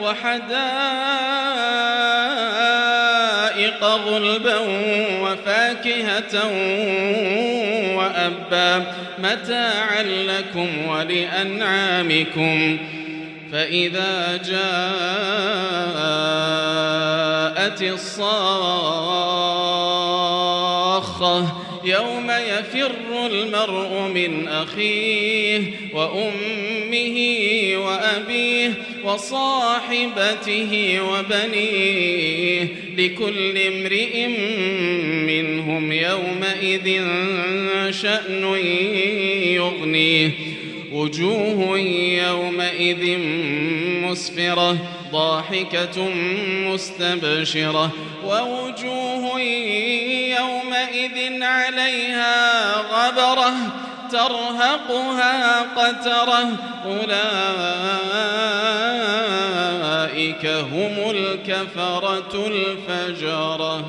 وحدائق غلبا وفاكهة وأبا متاعا لكم ولأنعامكم. فإذا جاءت الصاخة يوم يفر المرء من أخيه وأمه وأبيه وصاحبته وبنيه لكل امرئ منهم يومئذ شأن يغنيه. وجوه يومئذ مسفرة ضاحكة مستبشرة ووجوه يومئذ عليها غبرة ترهقها قترة أولئك هم الكفرة الفجرة.